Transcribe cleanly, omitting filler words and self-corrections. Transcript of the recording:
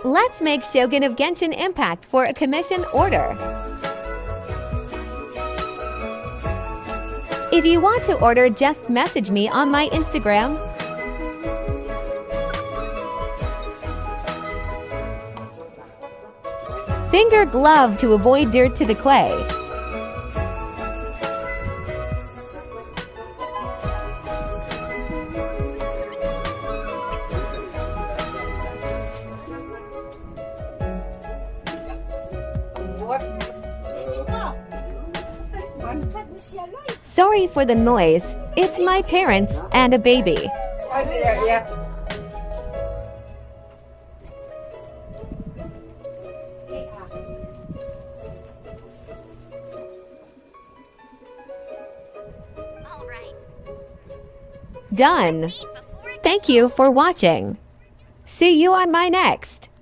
Let's make Shogun of Genshin Impact for a commission order. If you want to order, just message me on my Instagram. Finger glove to avoid dirt to the clay. Sorry for the noise. It's my parents and a baby. Done. Thank you for watching. See you on my next.